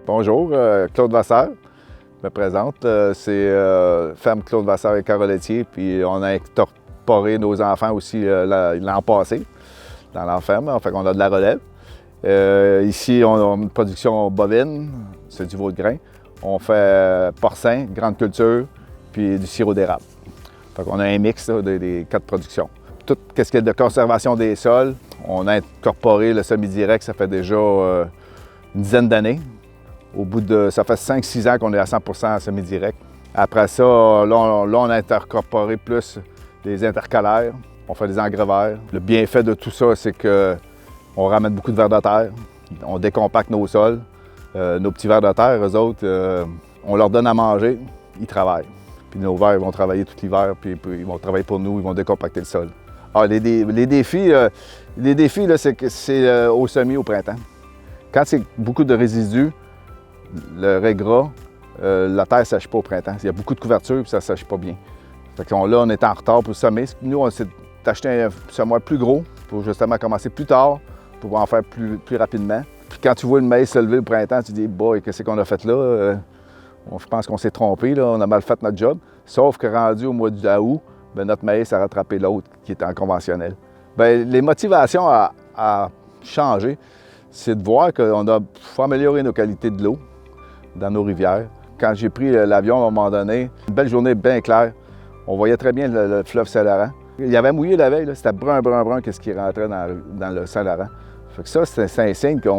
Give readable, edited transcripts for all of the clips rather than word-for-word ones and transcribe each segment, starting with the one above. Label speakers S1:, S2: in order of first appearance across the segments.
S1: Bonjour, Claude Vasseur. Je me présente. C'est ferme Claude Vasseur et Caroletier. Puis on a incorporé nos enfants aussi l'an passé dans la ferme. Fait qu'on a de la relève. Ici, on a une production bovine, c'est du veau de grain. On fait porcin, grande culture, puis du sirop d'érable. Fait qu'on a un mix là, des 4 productions. Tout ce qui est de conservation des sols, on a incorporé le semi-direct, ça fait déjà une dizaine d'années. Ça fait 5-6 ans qu'on est à 100% semi-direct. Après ça, là, on a incorporé plus des intercalaires. On fait des engrais verts. Le bienfait de tout ça, c'est qu'on ramène beaucoup de vers de terre. On décompacte nos sols. Nos petits vers de terre, eux autres, on leur donne à manger, ils travaillent. Puis nos vers, ils vont travailler tout l'hiver, puis ils vont travailler pour nous, ils vont décompacter le sol. Ah, les défis, là, c'est que c'est au semis au printemps. Quand c'est beaucoup de résidus, le raie gras, la terre ne sèche pas au printemps. Il y a beaucoup de couverture et ça ne sèche pas bien. Fait que là, on est en retard pour semer. Nous, on s'est acheté un semoir plus gros pour justement commencer plus tard, pour pouvoir en faire plus rapidement. Puis quand tu vois le maïs se lever au printemps, tu te dis « Boy, qu'est-ce qu'on a fait là? Je pense qu'on s'est trompé, là. On a mal fait notre job. » Sauf que rendu au mois d'août, notre maïs a rattrapé l'autre qui était en conventionnel. Bien, les motivations à changer, c'est de voir qu'on faut améliorer nos qualités de l'eau dans nos rivières. Quand j'ai pris l'avion à un moment donné, une belle journée bien claire, on voyait très bien le fleuve Saint-Laurent. Il y avait mouillé la veille, c'était brun, qu'est-ce qui rentrait dans le Saint-Laurent. Fait que ça, c'est un signe qu'il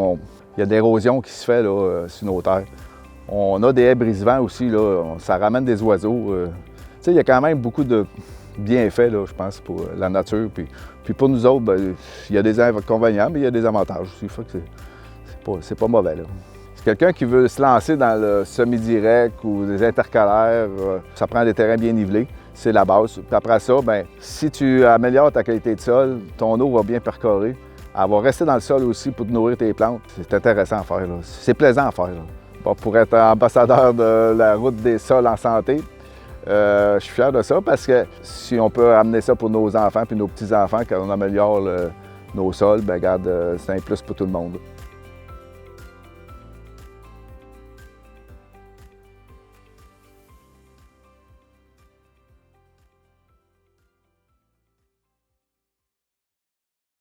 S1: y a de l'érosion qui se fait là, sur nos terres. On a des haies brise-vent aussi, là, ça ramène des oiseaux. Il y a quand même beaucoup de bienfaits, là, je pense, pour la nature. Puis pour nous autres, bien, il y a des inconvénients, mais il y a des avantages aussi. Fait que c'est pas mauvais, là. Si quelqu'un qui veut se lancer dans le semi-direct ou des intercalaires, ça prend des terrains bien nivelés, c'est la base. Puis après ça, bien, si tu améliores ta qualité de sol, ton eau va bien percorer. Elle va rester dans le sol aussi pour te nourrir tes plantes. C'est intéressant à faire, là. C'est plaisant à faire, là. Bon, pour être ambassadeur de la route des sols en santé, je suis fier de ça parce que si on peut amener ça pour nos enfants puis nos petits-enfants, quand on améliore nos sols, bien, regarde, c'est un plus pour tout le monde.